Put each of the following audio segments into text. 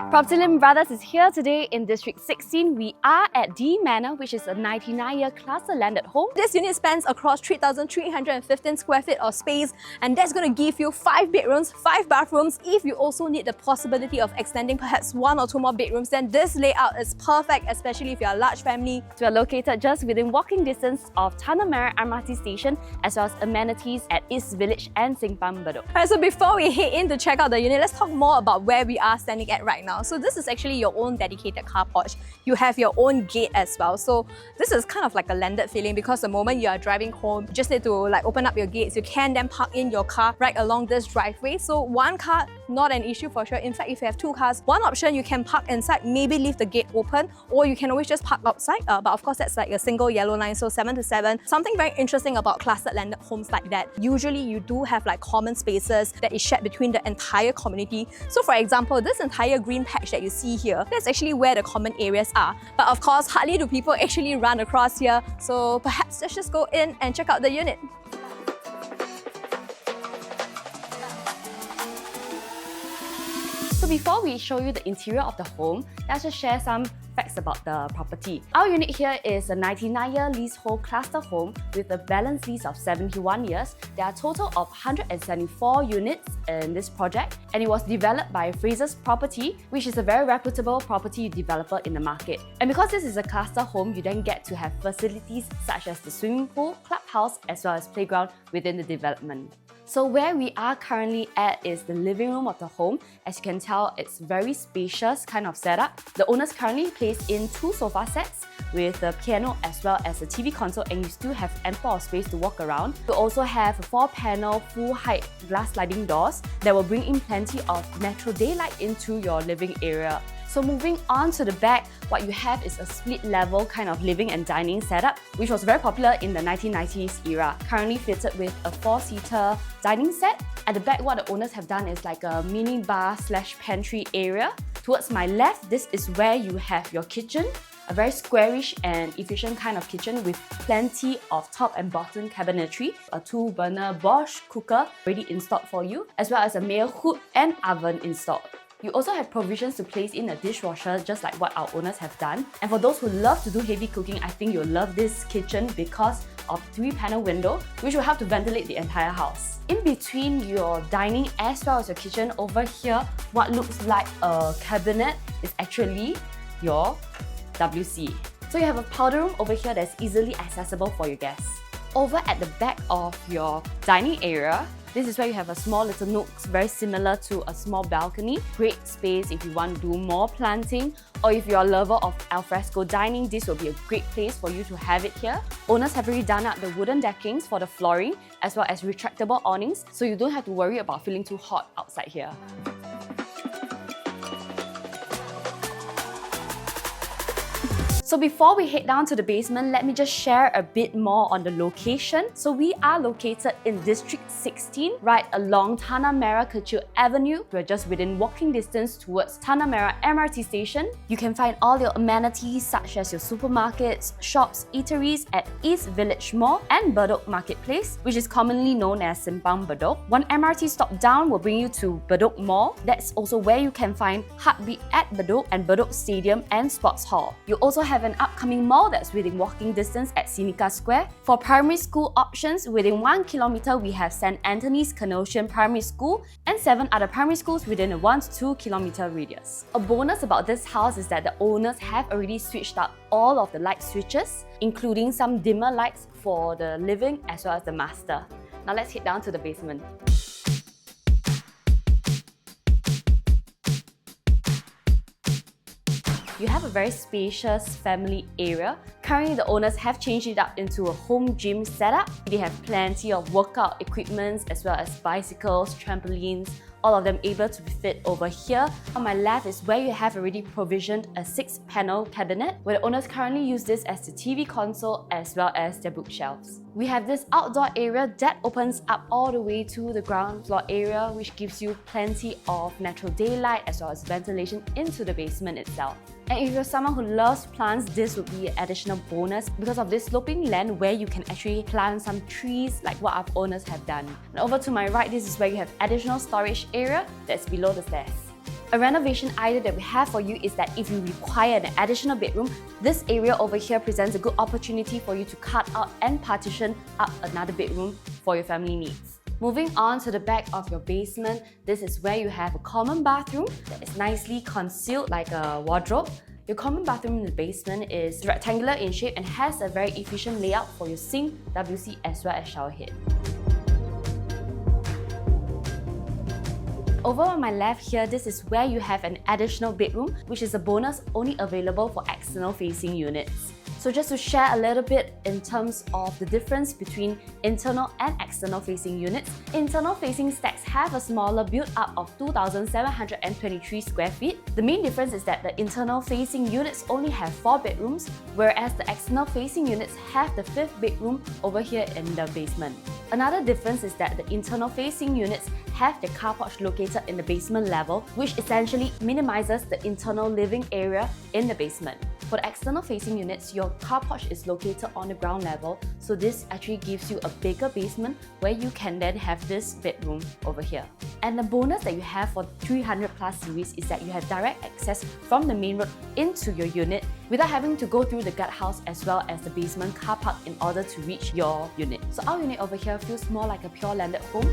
PropertyLimBrothers is here today in District 16. We are at D Manor, which is a 99-year cluster landed home. This unit spans across 3,315 square feet of space, and that's going to give you 5 bedrooms, 5 bathrooms. If you also need the possibility of extending perhaps 1 or 2 more bedrooms, then this layout is perfect, especially if you're a large family. We are located just within walking distance of Tanah Merah MRT station, as well as amenities at East Village and Simpang Bedok. Alright, so before we head in to check out the unit, let's talk more about where we are standing at right now. So this is actually your own dedicated car porch. You have your own gate as well. So this is kind of like a landed feeling, because the moment you are driving home, you just need to open up your gates. You can then park in your car right along this driveway. So one car, not an issue for sure. In fact, if you have 2 cars, one option, you can park inside, maybe leave the gate open, or you can always just park outside. But of course, that's like a single yellow line, so 7 to 7. Something very interesting about clustered landed homes like that, usually you do have like common spaces that is shared between the entire community. So for example, this entire green patch that you see here, that's actually where the common areas are. But of course, hardly do people actually run across here. So perhaps let's just go in and check out the unit. So before we show you the interior of the home, let's just share some facts about the property. Our unit here is a 99-year leasehold cluster home with a balance lease of 71 years. There are a total of 174 units in this project, and it was developed by Fraser's Property, which is a very reputable property developer in the market. And because this is a cluster home, you then get to have facilities such as the swimming pool, clubhouse, as well as playground within the development. So where we are currently at is the living room of the home. As you can tell, it's very spacious kind of setup. The owners currently placed in 2 sofa sets with a piano as well as a TV console, and you still have ample of space to walk around. You also have 4-panel full-height glass sliding doors that will bring in plenty of natural daylight into your living area. So moving on to the back, what you have is a split-level kind of living and dining setup, which was very popular in the 1990s era. Currently fitted with a 4-seater dining set. At the back, what the owners have done is like a mini bar / pantry area. Towards my left, this is where you have your kitchen. A very squarish and efficient kind of kitchen with plenty of top and bottom cabinetry, a 2-burner Bosch cooker ready installed for you, as well as a Mayer hood and oven installed. You also have provisions to place in a dishwasher, just like what our owners have done. And for those who love to do heavy cooking, I think you'll love this kitchen because of 3-panel window, which will help to ventilate the entire house. In between your dining as well as your kitchen, over here, what looks like a cabinet is actually your WC. So you have a powder room over here that's easily accessible for your guests. Over at the back of your dining area, this is where you have a small little nook, very similar to a small balcony. Great space if you want to do more planting, or if you're a lover of alfresco dining, this will be a great place for you to have it here. Owners have already done up the wooden deckings for the flooring, as well as retractable awnings, so you don't have to worry about feeling too hot outside here. So before we head down to the basement, let me just share a bit more on the location. So we are located in District 16, right along Tanah Merah Avenue. We're just within walking distance towards Tanah Merah MRT station. You can find all your amenities such as your supermarkets, shops, eateries at East Village Mall and Bedok Marketplace, which is commonly known as Simpang Bedok. One MRT stop down will bring you to Bedok Mall. That's also where you can find Heartbeat at Bedok and Bedok Stadium and Sports Hall. You also have an upcoming mall that's within walking distance at Sceneca Square. For primary school options, within 1 kilometer we have St. Anthony's Canossian Primary School and 7 other primary schools within a 1 to 2 kilometer radius. A bonus about this house is that the owners have already switched out all of the light switches, including some dimmer lights for the living as well as the master. Now let's head down to the basement. You have a very spacious family area. Currently, the owners have changed it up into a home gym setup. They have plenty of workout equipment as well as bicycles, trampolines, all of them able to be fit over here. On my left is where you have already provisioned a 6-panel cabinet, where the owners currently use this as the TV console as well as their bookshelves. We have this outdoor area that opens up all the way to the ground floor area, which gives you plenty of natural daylight as well as ventilation into the basement itself. And if you're someone who loves plants, this would be an additional bonus because of this sloping land where you can actually plant some trees like what our owners have done. And over to my right, this is where you have additional storage area that's below the stairs. A renovation idea that we have for you is that if you require an additional bedroom, this area over here presents a good opportunity for you to cut out and partition up another bedroom for your family needs. Moving on to the back of your basement, this is where you have a common bathroom that is nicely concealed like a wardrobe. Your common bathroom in the basement is rectangular in shape and has a very efficient layout for your sink, WC as well as shower head. Over on my left here, this is where you have an additional bedroom, which is a bonus only available for external facing units. So just to share a little bit in terms of the difference between internal and external facing units, internal facing stacks have a smaller build-up of 2,723 square feet. The main difference is that the internal facing units only have 4 bedrooms, whereas the external facing units have the 5th bedroom over here in the basement. Another difference is that the internal facing units have the car porch located in the basement level, which essentially minimizes the internal living area in the basement. For the external facing units, your car porch is located on the ground level, so this actually gives you a bigger basement where you can then have this bedroom over here. And the bonus that you have for 300 Plus series is that you have direct access from the main road into your unit without having to go through the guardhouse as well as the basement car park in order to reach your unit. So our unit over here feels more like a pure landed home.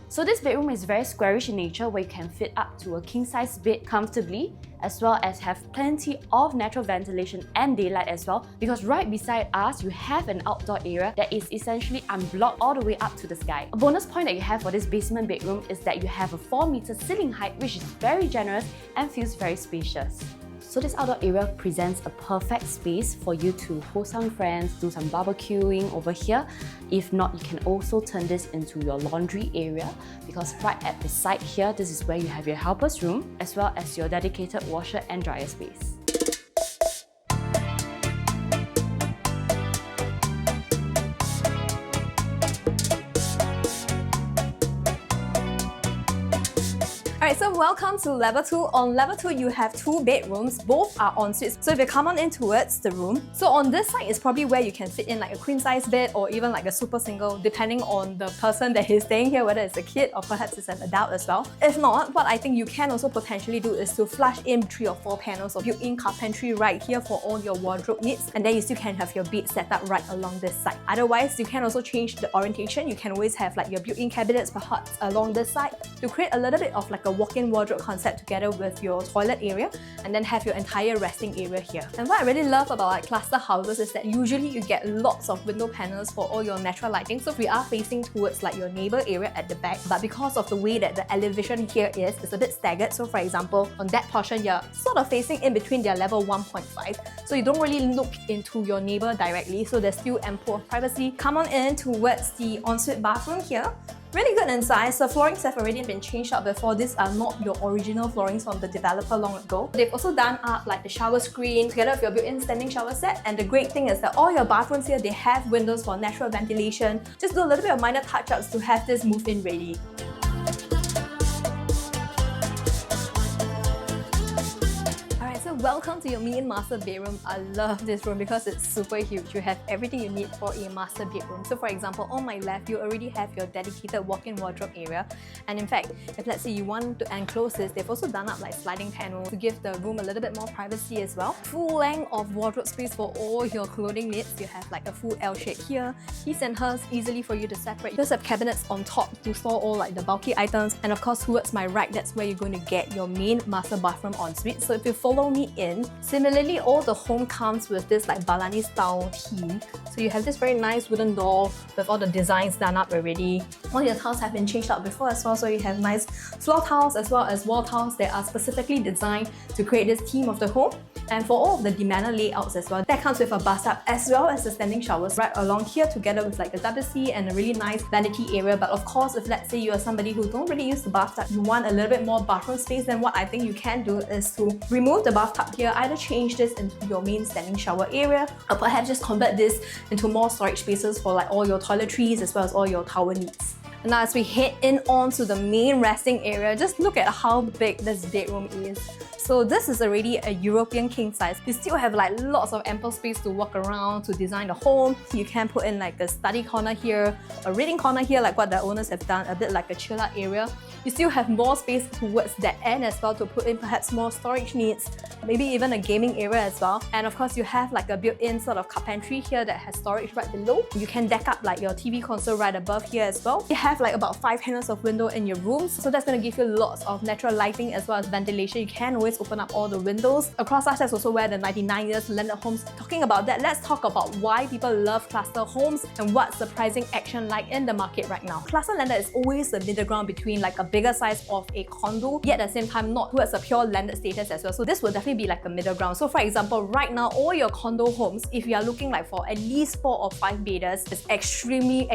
So this bedroom is very squarish in nature, where you can fit up to a king-size bed comfortably, as well as have plenty of natural ventilation and daylight as well, because right beside us you have an outdoor area that is essentially unblocked all the way up to the sky. A bonus point that you have for this basement bedroom is that you have a 4-meter ceiling height, which is very generous and feels very spacious. So this outdoor area presents a perfect space for you to host some friends, do some barbecuing over here. If not, you can also turn this into your laundry area, because right at the side here, this is where you have your helper's room as well as your dedicated washer and dryer space. Alright, so welcome to level 2. On level 2, you have 2 bedrooms, both are en suites. So if you come on in towards the room, so on this side is probably where you can fit in like a queen size bed or even like a super single, depending on the person that is staying here, whether it's a kid or perhaps it's an adult as well. If not, what I think you can also potentially do is to flush in 3 or 4 panels of built-in carpentry right here for all your wardrobe needs, and then you still can have your bed set up right along this side. Otherwise, you can also change the orientation. You can always have like your built-in cabinets perhaps along this side to create a little bit of like a walk-in wardrobe concept together with your toilet area, and then have your entire resting area here. And what I really love about like cluster houses is that usually you get lots of window panels for all your natural lighting. So we are facing towards like your neighbor area at the back, but because of the way that the elevation here is, it's a bit staggered. So for example, on that portion, you're sort of facing in between their level 1.5, so you don't really look into your neighbor directly, so there's still ample privacy. Come on in towards the ensuite bathroom here. Really good in size. The floorings have already been changed out before. These are not your original floorings from the developer long ago. They've also done up like the shower screen together with your built-in standing shower set. And the great thing is that all your bathrooms here, they have windows for natural ventilation. Just do a little bit of minor touch-ups to have this move-in ready. So welcome to your main master bedroom. I love this room because it's super huge. You have everything you need for a master bedroom. So for example, on my left, you already have your dedicated walk-in wardrobe area. And in fact, if let's say you want to enclose this, they've also done up like sliding panels to give the room a little bit more privacy as well. Full length of wardrobe space for all your clothing needs. You have like a full L shape here. His and hers, easily for you to separate. You just have cabinets on top to store all like the bulky items. And of course, towards my right, that's where you're going to get your main master bathroom ensuite. So if you follow me in, similarly, all the home comes with this like Balani style theme. So you have this very nice wooden door with all the designs done up already. All your tiles have been changed out before as well, so you have nice floor tiles as well as wall tiles that are specifically designed to create this theme of the home. And for all of the demanner layouts as well, that comes with a bathtub as well as the standing showers right along here, together with like a WC and a really nice vanity area. But of course, if let's say you are somebody who don't really use the bathtub, you want a little bit more bathroom space, then what I think you can do is to remove the bathtub here, either change this into your main standing shower area, or perhaps just convert this into more storage spaces for like all your toiletries as well as all your towel needs. And now as we head in onto the main resting area, just look at how big this bedroom is. So this is already a European king size. You still have like lots of ample space to walk around, to design the home. You can put in like a study corner here, a reading corner here, like what the owners have done, a bit like a chill out area. You still have more space towards that end as well to put in perhaps more storage needs, maybe even a gaming area as well. And of course, you have like a built-in sort of carpentry here that has storage right below. You can deck up like your TV console right above here as well. You have like about 5 panels of window in your rooms, so that's going to give you lots of natural lighting as well as ventilation. You can always open up all the windows. Across us, that's also where the 99 years landed homes. Talking about that, let's talk about why people love cluster homes and what's the pricing action like in the market right now. Cluster landed is always the middle ground between like a bigger size of a condo, yet at the same time not towards a pure landed status as well. So this will definitely be like a middle ground. So for example, right now, all your condo homes, if you are looking like for at least 4 or 5 bedders, it's extremely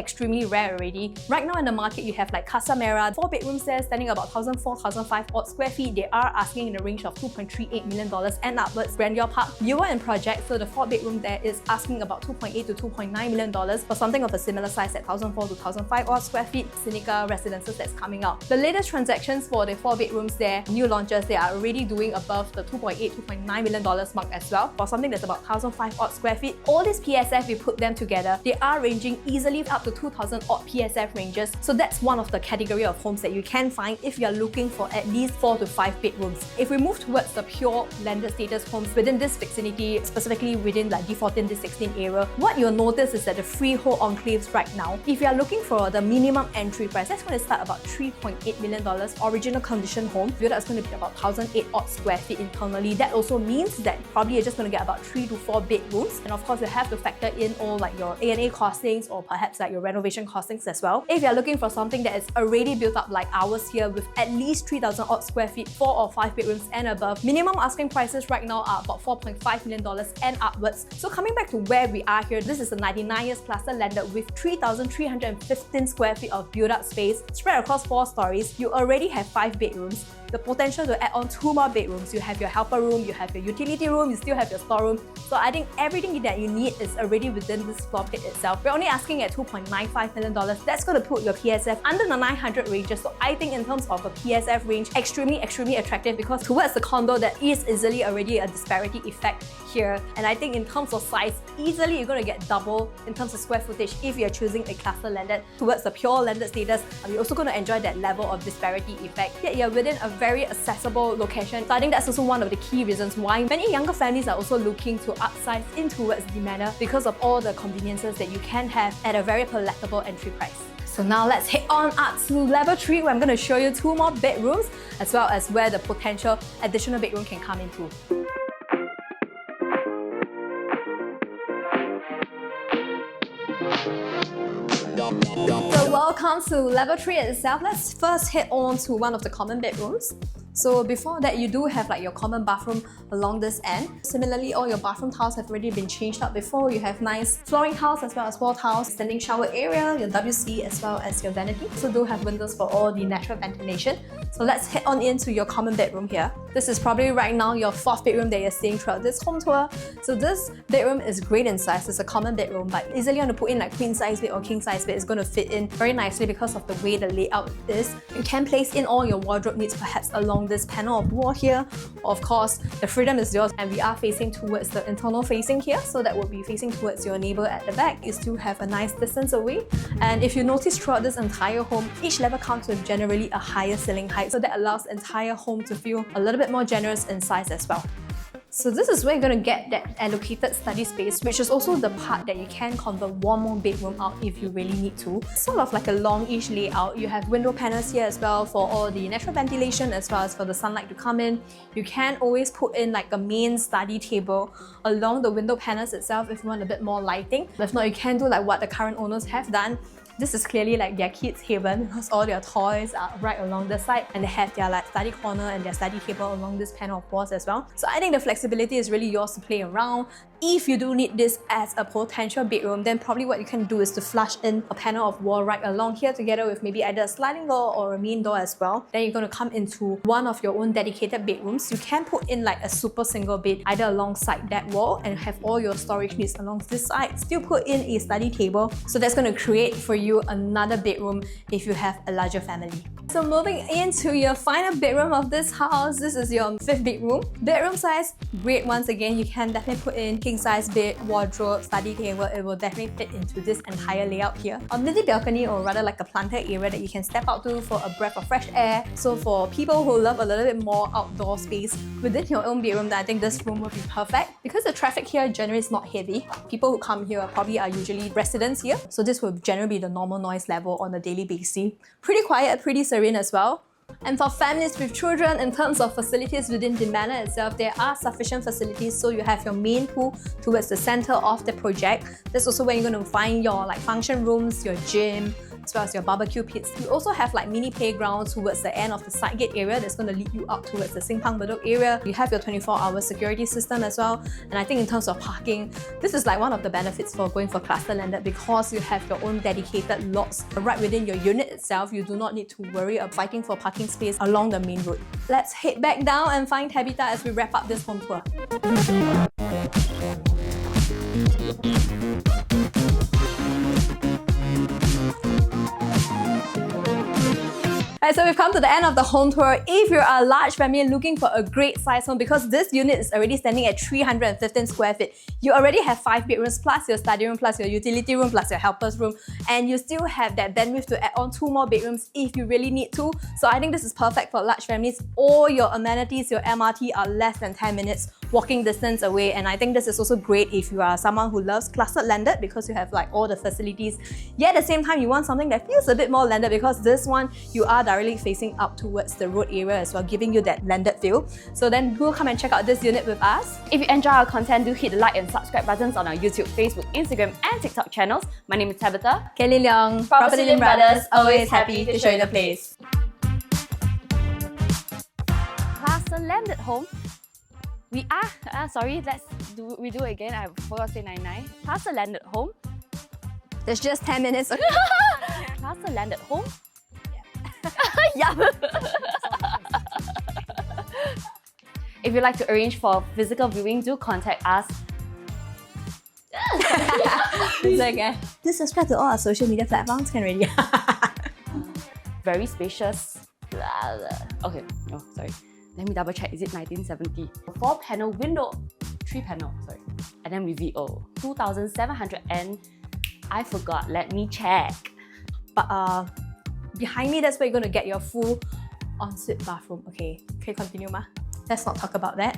rare already. Right now in the market, you have like Tanah Merah, 4 bedrooms there, standing about 1,400-1,500 odd square feet. They are asking in the range of $2.38 million and upwards. Grandeur Park, newer in project, so the 4 bedroom there is asking about $2.8 to $2.9 million for something of a similar size at 1,400 to 1,500 odd square feet. Sceneca Residences that's coming out. The latest transactions for the 4 bedrooms there, new launches, they are already doing above the $2.8 to $2.9 million mark as well for something that's about 1,500 odd square feet. All these PSF, we put them together, they are ranging easily up to 2,000 odd PSF ranges. So that's one of the category of homes that you can find if you're looking for at least 4 to 5 bedrooms. If we move towards the pure landed status homes within this vicinity, specifically within like D14, D16 area, what you'll notice is that the freehold enclaves right now, if you're looking for the minimum entry price, that's going to start about $3.8 million. Original condition home, that's going to be about 1,008 odd square feet internally. That also means that probably you're just going to get about 3 to 4 bedrooms. And of course, you have to factor in all like your A&A costings or perhaps like your renovation costings as well. If you're looking for something that is already built up like ours here with at least 3,000 odd square feet, 4 or 5 bedrooms and above, minimum asking prices right now are about $4.5 million and upwards. So coming back to where we are here, this is a 99 years cluster landed with 3,315 square feet of built-up space spread across 4 stories. You already have 5 bedrooms. The potential to add on 2 more bedrooms. You have your helper room, you have your utility room, you still have your storeroom. So I think everything that you need is already within this floor plate itself. We're only asking at $2.95 million. That's going to put your PSF under the 900 ranges. So I think in terms of a PSF range, extremely attractive, because towards the condo, there is easily already a disparity effect here. And I think in terms of size, easily you're going to get double in terms of square footage if you're choosing a cluster landed. Towards the pure landed status, you're also going to enjoy that level of disparity effect. Yet you're within a very accessible location. So I think that's also one of the key reasons why many younger families are also looking to upsize in towards the manor, because of all the conveniences that you can have at a very palatable entry price. So now let's head on up to level 3, where I'm going to show you 2 more bedrooms as well as where the potential additional bedroom can come into. So welcome to level 3 itself. Let's first head on to one of the common bedrooms. So before that, you do have like your common bathroom along this end. Similarly, all your bathroom tiles have already been changed up before. You have nice flooring tiles as well as wall tiles, standing shower area, your WC as well as your vanity. So do have windows for all the natural ventilation. So let's head on into your common bedroom here. This is probably right now your 4th bedroom that you're seeing throughout this home tour. So this bedroom is great in size. It's a common bedroom, but easily want to put in like queen size bed or king size bed. It's going to fit in very nicely because of the way the layout is. You can place in all your wardrobe needs perhaps along this panel of wall here. Of course, the freedom is yours, and we are facing towards the internal facing here, so that will be facing towards your neighbor at the back. You still have a nice distance away. And if you notice throughout this entire home, each level comes with generally a higher ceiling height, so that allows the entire home to feel a little bit more generous in size as well. So this is where you're going to get that allocated study space, which is also the part that you can convert one more bedroom out if you really need to. Sort of like a longish layout. You have window panels here as well for all the natural ventilation as well as for the sunlight to come in. You can always put in like a main study table along the window panels itself if you want a bit more lighting. If not, you can do like what the current owners have done. This is clearly like their kids' haven because all their toys are right along the side, and they have their like study corner and their study table along this panel of walls as well. So I think the flexibility is really yours to play around. If you do need this as a potential bedroom, then probably what you can do is to flush in a panel of wall right along here together with maybe either a sliding door or a main door as well. Then you're going to come into one of your own dedicated bedrooms. You can put in like a super single bed either alongside that wall and have all your storage needs along this side. Still put in a study table. So that's going to create for you another bedroom if you have a larger family. So moving into your final bedroom of this house, this is your 5th bedroom. Bedroom size, great once again. You can definitely put in king size bed, wardrobe, study table. It will definitely fit into this entire layout here. A mini balcony, or rather like a planted area that you can step out to for a breath of fresh air. So for people who love a little bit more outdoor space within your own bedroom, then I think this room will be perfect. Because the traffic here generally is not heavy, people who come here probably are usually residents here. So this will generally be the normal noise level on a daily basis. Pretty quiet, pretty serene as well. And for families with children, in terms of facilities within the manor itself, there are sufficient facilities. So you have your main pool towards the center of the project. That's also where you're going to find your like function rooms, your gym, as well as your barbecue pits. You also have like mini playgrounds towards the end of the side gate area that's going to lead you up towards the Simpang Bedok area. You have your 24-hour security system as well. And I think in terms of parking, this is like one of the benefits for going for cluster landed, because you have your own dedicated lots right within your unit itself. You do not need to worry about fighting for parking space along the main road. Let's head back down and find Tabitha as we wrap up this home tour. Alright, so we've come to the end of the home tour. If you're a large family looking for a great size home, because this unit is already standing at 315 square feet, you already have 5 bedrooms plus your study room plus your utility room plus your helper's room, and you still have that bandwidth to add on 2 more bedrooms if you really need to. So I think this is perfect for large families. All your amenities, your MRT are less than 10 minutes walking distance away, and I think this is also great if you are someone who loves clustered landed, because you have like all the facilities. Yet at the same time, you want something that feels a bit more landed, because this one you are directly facing up towards the road area as well, giving you that landed feel. So then do come and check out this unit with us. If you enjoy our content, do hit the like and subscribe buttons on our YouTube, Facebook, Instagram and TikTok channels. My name is Tabitha. Caline Leong, PropertyLimBrothers, always happy to show you the place. Cluster landed home. We are, sorry, let's redo it again. I forgot to say 99. Cluster landed home. There's just 10 minutes. Cluster landed home. Yeah. If you'd like to arrange for physical viewing, do contact us. It's okay. Do subscribe to all our social media platforms, can already. Very spacious. Okay, no, sorry. Let me double check. Is it 1970? 4-panel window, 3-panel, sorry. And then with VO, 2,700 and I forgot. Let me check. But behind me, that's where you're going to get your full ensuite bathroom. Okay, continue, Ma. Let's not talk about that.